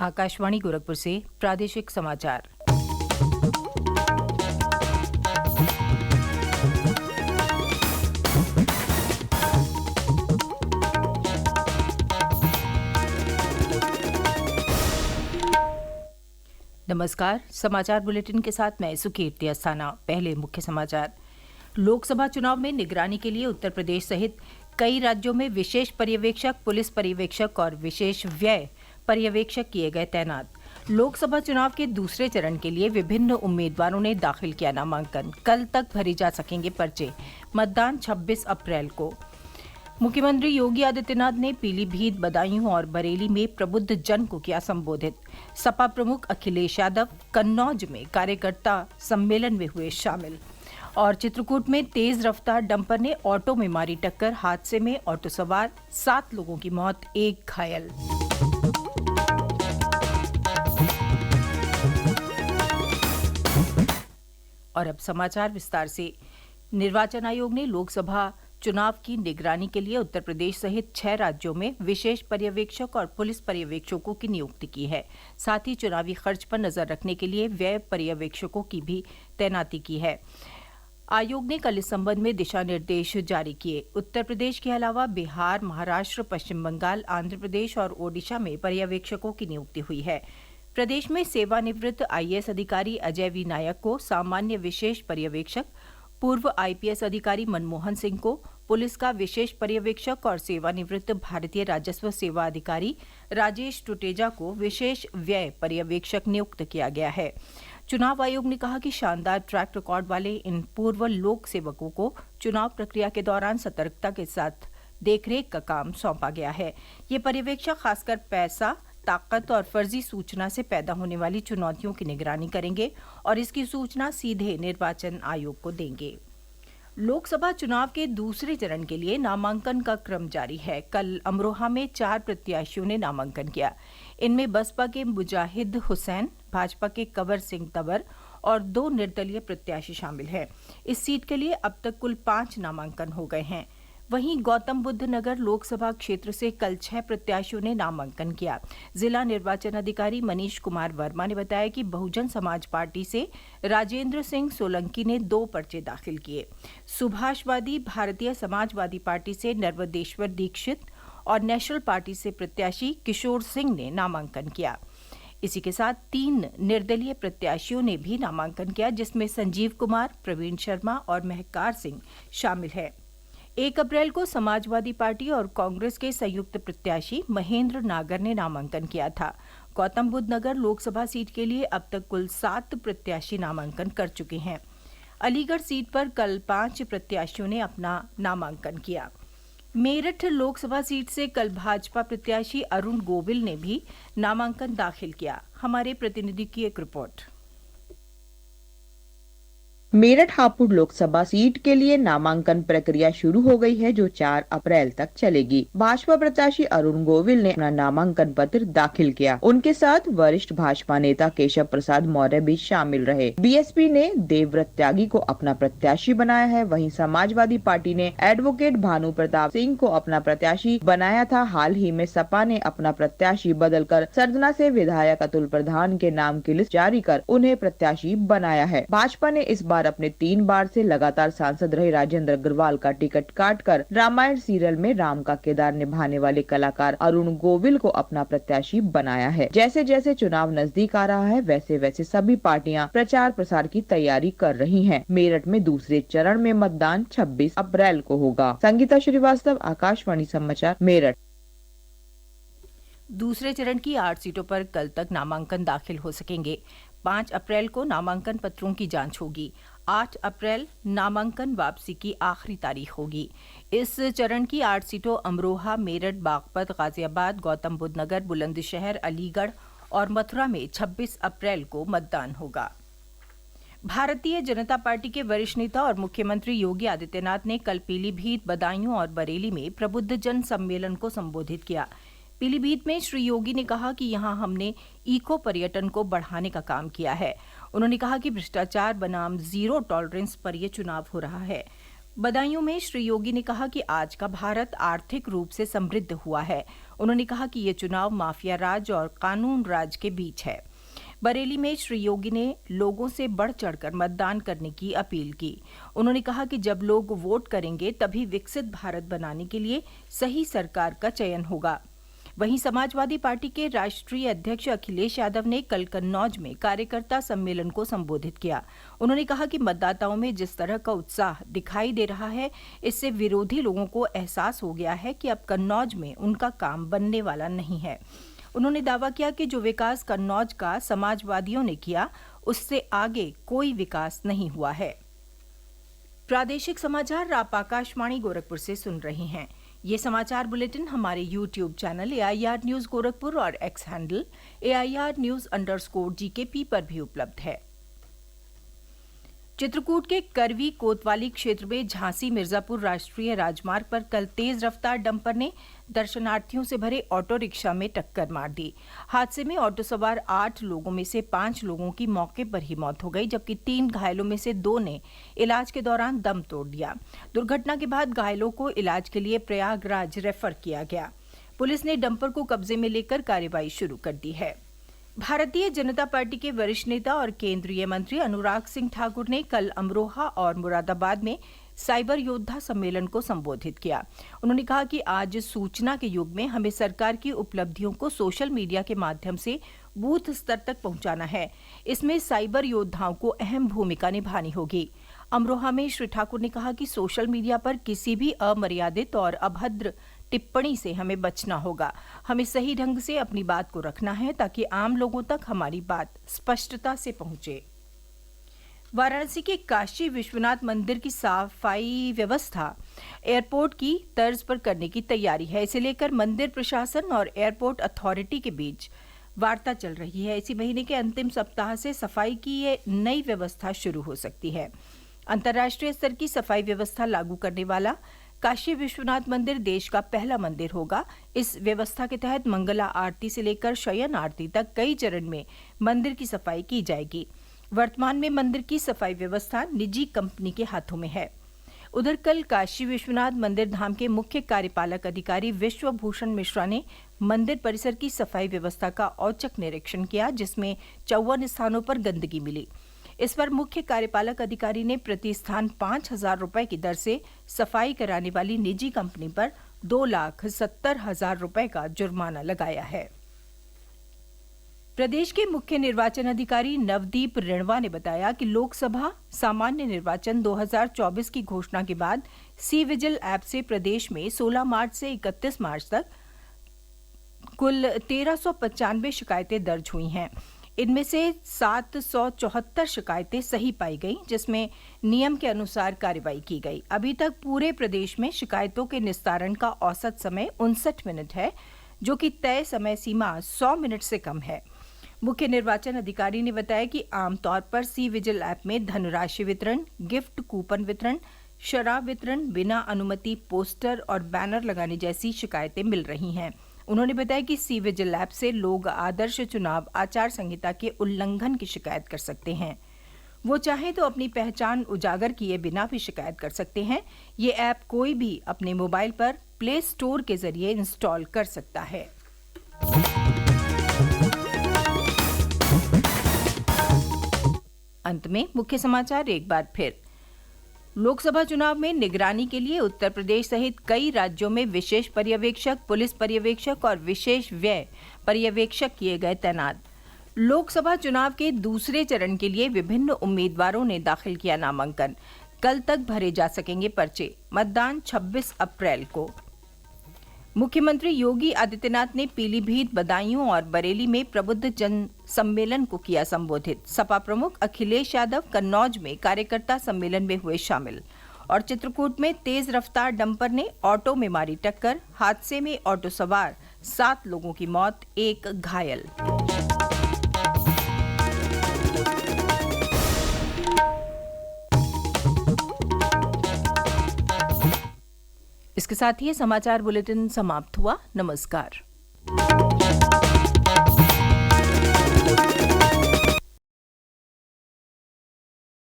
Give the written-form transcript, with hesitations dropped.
आकाशवाणी गोरखपुर से प्रादेशिक समाचार। नमस्कार, समाचार बुलेटिन के साथ मैं सुकीर्ति अस्थाना। पहले मुख्य समाचार। लोकसभा चुनाव में निगरानी के लिए उत्तर प्रदेश सहित कई राज्यों में विशेष पर्यवेक्षक, पुलिस पर्यवेक्षक और विशेष व्यय पर्यवेक्षक किए गए तैनात। लोकसभा चुनाव के दूसरे चरण के लिए विभिन्न उम्मीदवारों ने दाखिल किया नामांकन। कल तक भरी जा सकेंगे पर्चे। मतदान 26 अप्रैल को। मुख्यमंत्री योगी आदित्यनाथ ने पीलीभीत, बदायूं और बरेली में प्रबुद्ध जन को किया संबोधित। सपा प्रमुख अखिलेश यादव कन्नौज में कार्यकर्ता सम्मेलन में हुए शामिल। और चित्रकूट में तेज रफ्तार डंपर ने ऑटो में मारी टक्कर। हादसे में ऑटो सवार 7 लोगों की मौत, 1 घायल। और अब समाचार विस्तार से। निर्वाचन आयोग ने लोकसभा चुनाव की निगरानी के लिए उत्तर प्रदेश सहित 6 राज्यों में विशेष पर्यवेक्षक और पुलिस पर्यवेक्षकों की नियुक्ति की है। साथ ही चुनावी खर्च पर नजर रखने के लिए व्यय पर्यवेक्षकों की भी तैनाती की है। आयोग ने कल इस संबंध में दिशा निर्देश जारी किए। उत्तर प्रदेश के अलावा बिहार, महाराष्ट्र, पश्चिम बंगाल, आंध्र प्रदेश और ओडिशा में पर्यवेक्षकों की नियुक्ति हुई है। प्रदेश में सेवानिवृत्त आईएएस अधिकारी अजय वी नायक को सामान्य विशेष पर्यवेक्षक, पूर्व आईपीएस अधिकारी मनमोहन सिंह को पुलिस का विशेष पर्यवेक्षक और सेवानिवृत्त भारतीय राजस्व सेवा अधिकारी राजेश टुटेजा को विशेष व्यय पर्यवेक्षक नियुक्त किया गया है। चुनाव आयोग ने कहा कि शानदार ट्रैक रिकॉर्ड वाले इन पूर्व लोक सेवकों को चुनाव प्रक्रिया के दौरान सतर्कता के साथ देखरेख का काम सौंपा गया है। ये पर्यवेक्षक खासकर पैसा, ताकत और फर्जी सूचना से पैदा होने वाली चुनौतियों की निगरानी करेंगे और इसकी सूचना सीधे निर्वाचन आयोग को देंगे। लोकसभा चुनाव के दूसरे चरण के लिए नामांकन का क्रम जारी है। कल अमरोहा में 4 प्रत्याशियों ने नामांकन किया। इनमें बसपा के मुजाहिद हुसैन, भाजपा के कंवर सिंह तंवर और 2 निर्दलीय प्रत्याशी शामिल हैं। इस सीट के लिए अब तक कुल 5 नामांकन हो गए हैं। वहीं गौतम बुद्ध नगर लोकसभा क्षेत्र से कल 6 प्रत्याशियों ने नामांकन किया। जिला निर्वाचन अधिकारी मनीष कुमार वर्मा ने बताया कि बहुजन समाज पार्टी से राजेंद्र सिंह सोलंकी ने 2 पर्चे दाखिल किए। सुभाषवादी भारतीय समाजवादी पार्टी से नर्वदेश्वर दीक्षित और नेशनल पार्टी से प्रत्याशी किशोर सिंह ने नामांकन किया। इसी के साथ 3 निर्दलीय प्रत्याशियों ने भी नामांकन किया, जिसमें संजीव कुमार, प्रवीण शर्मा और महकार सिंह शामिल है। 1 अप्रैल को समाजवादी पार्टी और कांग्रेस के संयुक्त प्रत्याशी महेंद्र नागर ने नामांकन किया था। गौतम बुद्ध नगर लोकसभा सीट के लिए अब तक कुल 7 प्रत्याशी नामांकन कर चुके हैं। अलीगढ़ सीट पर कल 5 प्रत्याशियों ने अपना नामांकन किया। मेरठ लोकसभा सीट से कल भाजपा प्रत्याशी अरुण गोविल ने भी नामांकन दाखिल किया। हमारे प्रतिनिधि की एक रिपोर्ट। मेरठ हापुड़ लोकसभा सीट के लिए नामांकन प्रक्रिया शुरू हो गई है, जो 4 अप्रैल तक चलेगी। भाजपा प्रत्याशी अरुण गोविल ने अपना नामांकन पत्र दाखिल किया। उनके साथ वरिष्ठ भाजपा नेता केशव प्रसाद मौर्य भी शामिल रहे। बीएसपी ने देवव्रत त्यागी को अपना प्रत्याशी बनाया है। वहीं समाजवादी पार्टी ने एडवोकेट भानु प्रताप सिंह को अपना प्रत्याशी बनाया था। हाल ही में सपा ने अपना प्रत्याशी बदलकर सरदना से विधायक अतुल प्रधान के नाम की लिस्ट जारी कर उन्हें प्रत्याशी बनाया है। भाजपा ने इस बार अपने 3 बार से लगातार सांसद रहे राजेंद्र अग्रवाल का टिकट काटकर रामायण सीरियल में राम का किरदार निभाने वाले कलाकार अरुण गोविल को अपना प्रत्याशी बनाया है। जैसे जैसे चुनाव नजदीक आ रहा है, वैसे वैसे सभी पार्टियां प्रचार प्रसार की तैयारी कर रही हैं। मेरठ में दूसरे चरण में मतदान 26 अप्रैल को होगा। संगीता श्रीवास्तव, आकाशवाणी समाचार, मेरठ। दूसरे चरण की 8 सीटों पर कल तक नामांकन दाखिल हो सकेंगे। 5 अप्रैल को नामांकन पत्रों की जांच होगी। 8 अप्रैल नामांकन वापसी की आखिरी तारीख होगी। इस चरण की 8 सीटों अमरोहा, मेरठ, बागपत, गाजियाबाद, गौतम बुद्ध नगर, बुलंदशहर, अलीगढ़ और मथुरा में 26 अप्रैल को मतदान होगा। भारतीय जनता पार्टी के वरिष्ठ नेता और मुख्यमंत्री योगी आदित्यनाथ ने कल पीलीभीत, बदायूं और बरेली में प्रबुद्ध जन सम्मेलन को संबोधित किया। पीलीभीत में श्री योगी ने कहा कि यहां हमने इको पर्यटन को बढ़ाने का काम किया है। उन्होंने कहा कि भ्रष्टाचार बनाम जीरो टॉलरेंस पर यह चुनाव हो रहा है। बदायूं में श्री योगी ने कहा कि आज का भारत आर्थिक रूप से समृद्ध हुआ है। उन्होंने कहा कि ये चुनाव माफिया राज और कानून राज के बीच है। बरेली में श्री योगी ने लोगों से बढ़ चढ़कर मतदान करने की अपील की। उन्होंने कहा कि जब लोग वोट करेंगे तभी विकसित भारत बनाने के लिए सही सरकार का चयन होगा। वहीं समाजवादी पार्टी के राष्ट्रीय अध्यक्ष अखिलेश यादव ने कल कन्नौज में कार्यकर्ता सम्मेलन को संबोधित किया। उन्होंने कहा कि मतदाताओं में जिस तरह का उत्साह दिखाई दे रहा है, इससे विरोधी लोगों को एहसास हो गया है कि अब कन्नौज में उनका काम बनने वाला नहीं है। उन्होंने दावा किया कि जो विकास कन्नौज का समाजवादियों ने किया, उससे आगे कोई विकास नहीं हुआ है। प्रादेशिक समाचार आप आकाशवाणी गोरखपुर से सुन रहे हैं। ये समाचार बुलेटिन हमारे YouTube channel AIR news Gorakhpur और एक्स हैंडल AIR_GKP पर भी उपलब्ध है। चित्रकूट के करवी कोतवाली क्षेत्र में झांसी मिर्जापुर राष्ट्रीय राजमार्ग पर कल तेज रफ्तार डंपर ने दर्शनार्थियों से भरे ऑटो रिक्शा में टक्कर मार दी। हादसे में ऑटो सवार 8 लोगों में से 5 लोगों की मौके पर ही मौत हो गई, जबकि 3 घायलों में से 2 ने इलाज के दौरान दम तोड़ दिया। दुर्घटना के बाद घायलों को इलाज के लिए प्रयागराज रेफर किया गया। पुलिस ने डंपर को कब्जे में लेकर कार्रवाई शुरू कर दी है। भारतीय जनता पार्टी के वरिष्ठ नेता और केंद्रीय मंत्री अनुराग सिंह ठाकुर ने कल अमरोहा और मुरादाबाद में साइबर योद्धा सम्मेलन को संबोधित किया। उन्होंने कहा कि आज सूचना के युग में हमें सरकार की उपलब्धियों को सोशल मीडिया के माध्यम से बूथ स्तर तक पहुंचाना है। इसमें साइबर योद्धाओं को अहम भूमिका निभानी होगी। अमरोहा में श्री ठाकुर ने कहा कि सोशल मीडिया पर किसी भी अमर्यादित और अभद्र टिप्पणी से हमें बचना होगा। हमें सही ढंग से अपनी बात को रखना है ताकि आम लोगों तक हमारी बात स्पष्टता से पहुंचे। वाराणसी के काशी विश्वनाथ मंदिर की सफाई व्यवस्था एयरपोर्ट की तर्ज पर करने की तैयारी है। इसे लेकर मंदिर प्रशासन और एयरपोर्ट अथॉरिटी के बीच वार्ता चल रही है। इसी महीने के अंतिम सप्ताह से सफाई की ये नई व्यवस्था शुरू हो सकती है। अंतर्राष्ट्रीय स्तर की सफाई व्यवस्था लागू करने वाला काशी विश्वनाथ मंदिर देश का पहला मंदिर होगा। इस व्यवस्था के तहत मंगला आरती से लेकर शयन आरती तक कई चरण में मंदिर की सफाई की जाएगी। वर्तमान में मंदिर की सफाई व्यवस्था निजी कंपनी के हाथों में है। उधर कल काशी विश्वनाथ मंदिर धाम के मुख्य कार्यपालक अधिकारी विश्वभूषण मिश्रा ने मंदिर परिसर की सफाई व्यवस्था का औचक निरीक्षण किया, जिसमें 54 स्थानों पर गंदगी मिली। इस पर मुख्य कार्यपालक अधिकारी ने प्रति स्थान 5,000 रुपए की दर से सफाई कराने वाली निजी कंपनी पर 2,70,000 रुपए का जुर्माना लगाया है। प्रदेश के मुख्य निर्वाचन अधिकारी नवदीप रिणवा ने बताया कि लोकसभा सामान्य निर्वाचन 2024 की घोषणा के बाद सी विजिल ऐप से प्रदेश में 16 मार्च से 31 मार्च तक कुल 1395 शिकायतें दर्ज हुई हैं। इनमें से 774 शिकायतें सही पाई गई, जिसमें नियम के अनुसार कार्रवाई की गई। अभी तक पूरे प्रदेश में शिकायतों के निस्तारण का औसत समय 59 मिनट है, जो कि तय समय सीमा 100 मिनट से कम है। मुख्य निर्वाचन अधिकारी ने बताया कि आमतौर पर सी विजिल ऐप में धनराशि वितरण, गिफ्ट कूपन वितरण, शराब वितरण, बिना अनुमति पोस्टर और बैनर लगाने जैसी शिकायतें मिल रही हैं। उन्होंने बताया कि सी विजिल ऐप से लोग आदर्श चुनाव आचार संहिता के उल्लंघन की शिकायत कर सकते हैं। वो चाहें तो अपनी पहचान उजागर किए बिना भी शिकायत कर सकते हैं। ये ऐप कोई भी अपने मोबाइल पर प्ले स्टोर के जरिए इंस्टॉल कर सकता है। अंत में मुख्य समाचार एक बार फिर। लोकसभा चुनाव में निगरानी के लिए उत्तर प्रदेश सहित कई राज्यों में विशेष पर्यवेक्षक, पुलिस पर्यवेक्षक और विशेष व्यय पर्यवेक्षक किए गए तैनात। लोकसभा चुनाव के दूसरे चरण के लिए विभिन्न उम्मीदवारों ने दाखिल किया नामांकन। कल तक भरे जा सकेंगे पर्चे। मतदान 26 अप्रैल को। मुख्यमंत्री योगी आदित्यनाथ ने पीलीभीत, बदायूं और बरेली में प्रबुद्ध जन सम्मेलन को किया संबोधित। सपा प्रमुख अखिलेश यादव कन्नौज में कार्यकर्ता सम्मेलन में हुए शामिल। और चित्रकूट में तेज रफ्तार डंपर ने ऑटो में मारी टक्कर। हादसे में ऑटो सवार 7 लोगों की मौत, 1 घायल। इसके साथ ही समाचार बुलेटिन समाप्त हुआ। नमस्कार।